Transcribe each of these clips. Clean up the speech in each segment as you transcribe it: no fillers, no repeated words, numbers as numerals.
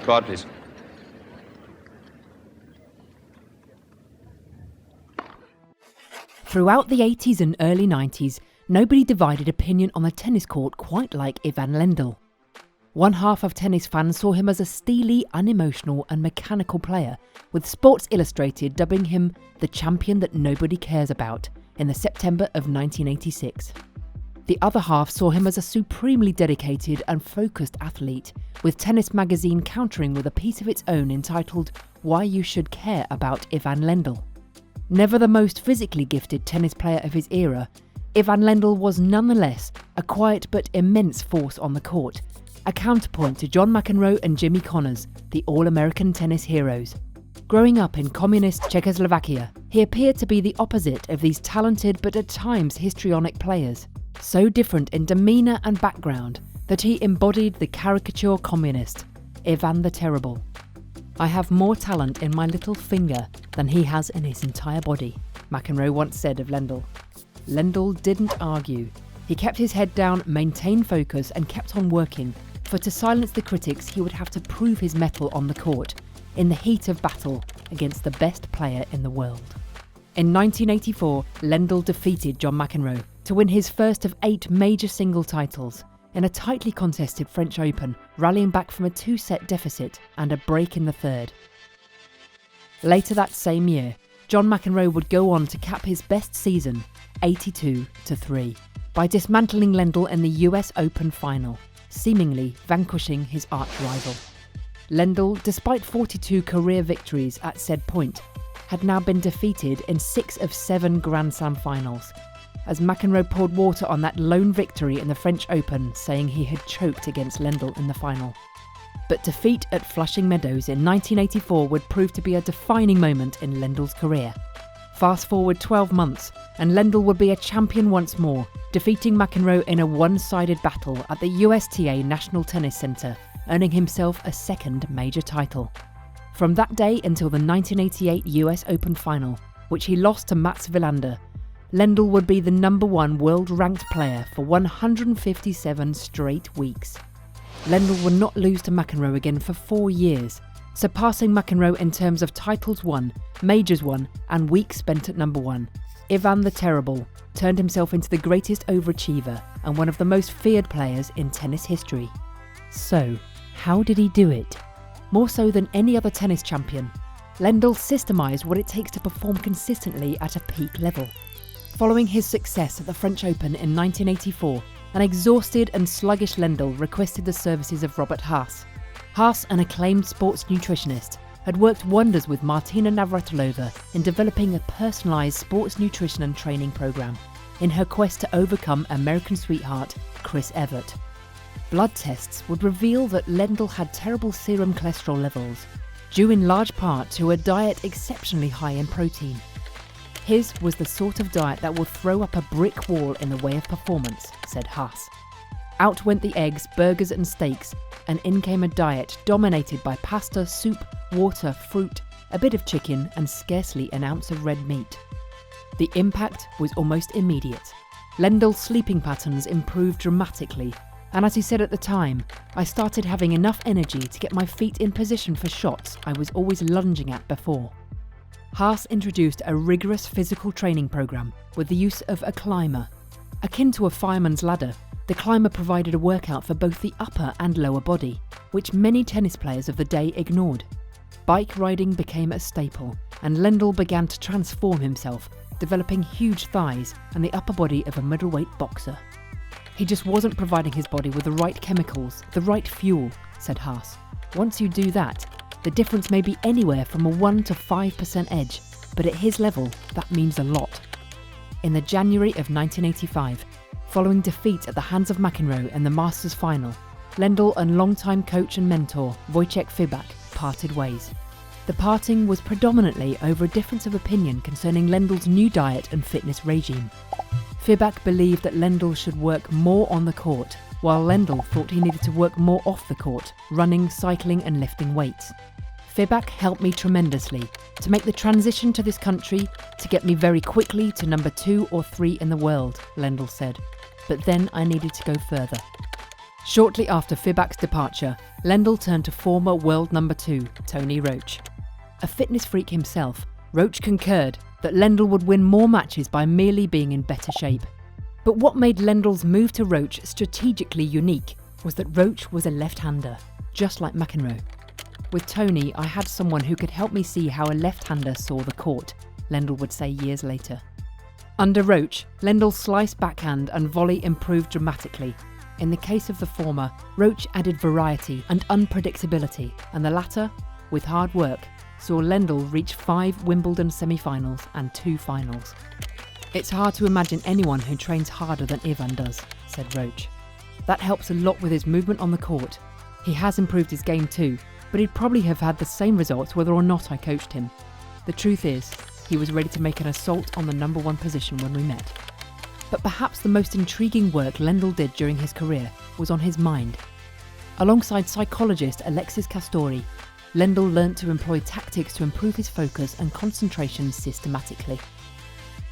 Squad, please. Throughout the 80s and early 90s, nobody divided opinion on the tennis court quite like Ivan Lendl. One half of tennis fans saw him as a steely, unemotional and mechanical player, with Sports Illustrated dubbing him the champion that nobody cares about in the September of 1986. The other half saw him as a supremely dedicated and focused athlete, with Tennis magazine countering with a piece of its own entitled Why You Should Care About Ivan Lendl. Never the most physically gifted tennis player of his era, Ivan Lendl was nonetheless a quiet but immense force on the court, a counterpoint to John McEnroe and Jimmy Connors, the all-American tennis heroes. Growing up in communist Czechoslovakia, he appeared to be the opposite of these talented but at times histrionic players, so different in demeanour and background that he embodied the caricature communist, Ivan the Terrible. "I have more talent in my little finger than he has in his entire body," McEnroe once said of Lendl. Lendl didn't argue. He kept his head down, maintained focus and kept on working, for to silence the critics he would have to prove his mettle on the court, in the heat of battle against the best player in the world. In 1984, Lendl defeated John McEnroe to win his first of 8 major single titles, in a tightly contested French Open, rallying back from a 2-set deficit and a break in the third. Later that same year, John McEnroe would go on to cap his best season, 82-3, by dismantling Lendl in the US Open final, seemingly vanquishing his arch-rival. Lendl, despite 42 career victories at said point, had now been defeated in 6 of 7 Grand Slam finals, as McEnroe poured water on that lone victory in the French Open, saying he had choked against Lendl in the final. But defeat at Flushing Meadows in 1984 would prove to be a defining moment in Lendl's career. Fast forward 12 months, and Lendl would be a champion once more, defeating McEnroe in a one-sided battle at the USTA National Tennis Center, earning himself a second major title. From that day until the 1988 US Open final, which he lost to Mats Wilander, Lendl would be the #1 world-ranked player for 157 straight weeks. Lendl would not lose to McEnroe again for 4 years, surpassing McEnroe in terms of titles won, majors won, and weeks spent at #1. Ivan the Terrible turned himself into the greatest overachiever and one of the most feared players in tennis history. So, how did he do it? More so than any other tennis champion, Lendl systemised what it takes to perform consistently at a peak level. Following his success at the French Open in 1984, an exhausted and sluggish Lendl requested the services of Robert Haas. Haas, an acclaimed sports nutritionist, had worked wonders with Martina Navratilova in developing a personalised sports nutrition and training programme in her quest to overcome American sweetheart Chris Evert. Blood tests would reveal that Lendl had terrible serum cholesterol levels, due in large part to a diet exceptionally high in protein. His was the sort of diet that will throw up a brick wall in the way of performance, said Haas. Out went the eggs, burgers and steaks, and in came a diet dominated by pasta, soup, water, fruit, a bit of chicken and scarcely an ounce of red meat. The impact was almost immediate. Lendl's sleeping patterns improved dramatically, and as he said at the time, "I started having enough energy to get my feet in position for shots I was always lunging at before." Haas introduced a rigorous physical training programme with the use of a climber. Akin to a fireman's ladder, the climber provided a workout for both the upper and lower body, which many tennis players of the day ignored. Bike riding became a staple, and Lendl began to transform himself, developing huge thighs and the upper body of a middleweight boxer. "He just wasn't providing his body with the right chemicals, the right fuel," said Haas. "Once you do that, the difference may be anywhere from a 1 to 5% edge, but at his level, that means a lot." In the January of 1985, following defeat at the hands of McEnroe in the Masters final, Lendl and longtime coach and mentor Wojciech Fibak parted ways. The parting was predominantly over a difference of opinion concerning Lendl's new diet and fitness regime. Fibak believed that Lendl should work more on the court, while Lendl thought he needed to work more off the court, running, cycling and lifting weights. "Fibak helped me tremendously to make the transition to this country, to get me very quickly to #2 or 3 in the world," Lendl said. "But then I needed to go further." Shortly after Fibak's departure, Lendl turned to former world number 2, Tony Roche. A fitness freak himself, Roche concurred that Lendl would win more matches by merely being in better shape. But what made Lendl's move to Roche strategically unique was that Roche was a left-hander, just like McEnroe. With Tony, I had someone who could help me see how a left-hander saw the court, Lendl would say years later. Under Roche, Lendl's slice backhand and volley improved dramatically. In the case of the former, Roche added variety and unpredictability, and the latter, with hard work, saw Lendl reach 5 Wimbledon semi-finals and 2 finals. "It's hard to imagine anyone who trains harder than Ivan does," said Roche. "That helps a lot with his movement on the court. He has improved his game too, but he'd probably have had the same results whether or not I coached him. The truth is, he was ready to make an assault on the number 1 position when we met." But perhaps the most intriguing work Lendl did during his career was on his mind. Alongside psychologist Alexis Castori, Lendl learnt to employ tactics to improve his focus and concentration systematically.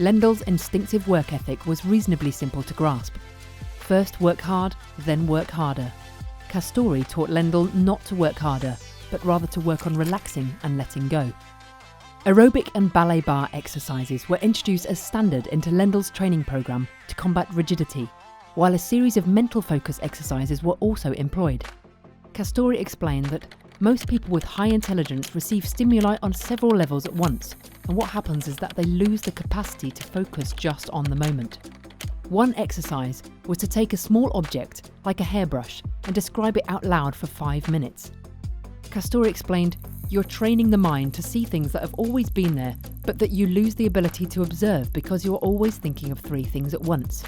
Lendl's instinctive work ethic was reasonably simple to grasp. First work hard, then work harder. Castori taught Lendl not to work harder, but rather to work on relaxing and letting go. Aerobic and ballet bar exercises were introduced as standard into Lendl's training programme to combat rigidity, while a series of mental focus exercises were also employed. Castori explained that most people with high intelligence receive stimuli on several levels at once, and what happens is that they lose the capacity to focus just on the moment. One exercise was to take a small object, like a hairbrush, and describe it out loud for 5 minutes. Castori explained, "You're training the mind to see things that have always been there, but that you lose the ability to observe because you're always thinking of 3 things at once."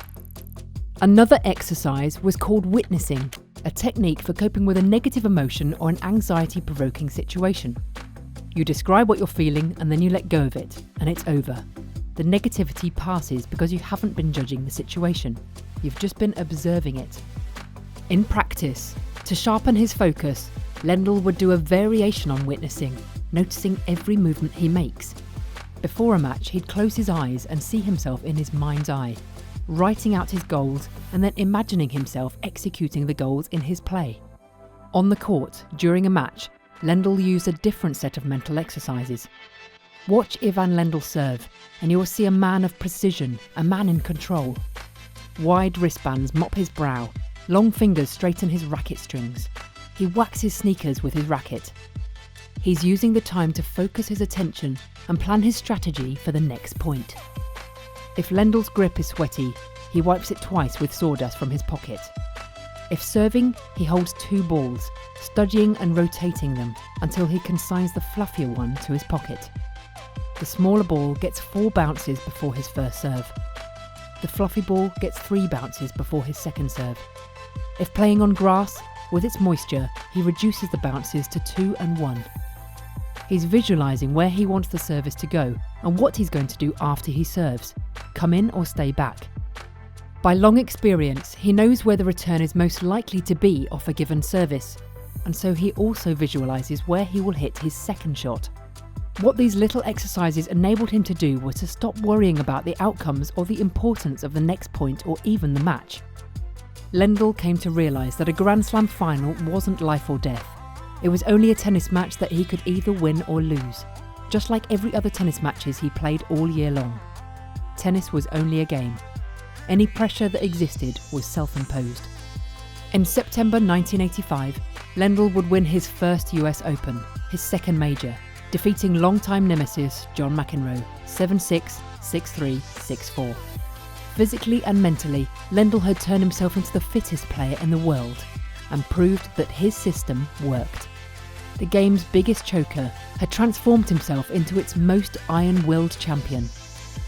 Another exercise was called witnessing, a technique for coping with a negative emotion or an anxiety-provoking situation. You describe what you're feeling and then you let go of it, and it's over. The negativity passes because you haven't been judging the situation. You've just been observing it. In practice, to sharpen his focus, Lendl would do a variation on witnessing, noticing every movement he makes. Before a match, he'd close his eyes and see himself in his mind's eye, writing out his goals and then imagining himself executing the goals in his play. On the court, during a match, Lendl used a different set of mental exercises. Watch Ivan Lendl serve, and you will see a man of precision, a man in control. Wide wristbands mop his brow, long fingers straighten his racket strings. He whacks his sneakers with his racket. He's using the time to focus his attention and plan his strategy for the next point. If Lendl's grip is sweaty, he wipes it twice with sawdust from his pocket. If serving, he holds 2 balls, studying and rotating them until he consigns the fluffier one to his pocket. The smaller ball gets 4 bounces before his first serve. The fluffy ball gets 3 bounces before his second serve. If playing on grass, with its moisture, he reduces the bounces to 2 and 1. He's visualising where he wants the service to go and what he's going to do after he serves, come in or stay back. By long experience, he knows where the return is most likely to be off a given service, and so he also visualises where he will hit his second shot. What these little exercises enabled him to do was to stop worrying about the outcomes or the importance of the next point or even the match. Lendl came to realise that a Grand Slam final wasn't life or death. It was only a tennis match that he could either win or lose, just like every other tennis matches he played all year long. Tennis was only a game. Any pressure that existed was self-imposed. In September 1985, Lendl would win his first US Open, his second major, defeating longtime nemesis John McEnroe 7-6, 6-3, 6-4. Physically and mentally, Lendl had turned himself into the fittest player in the world and proved that his system worked. The game's biggest choker had transformed himself into its most iron-willed champion.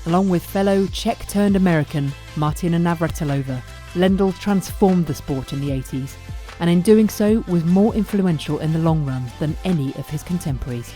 Along with fellow Czech-turned-American Martina Navratilova, Lendl transformed the sport in the 80s, and in doing so was more influential in the long run than any of his contemporaries.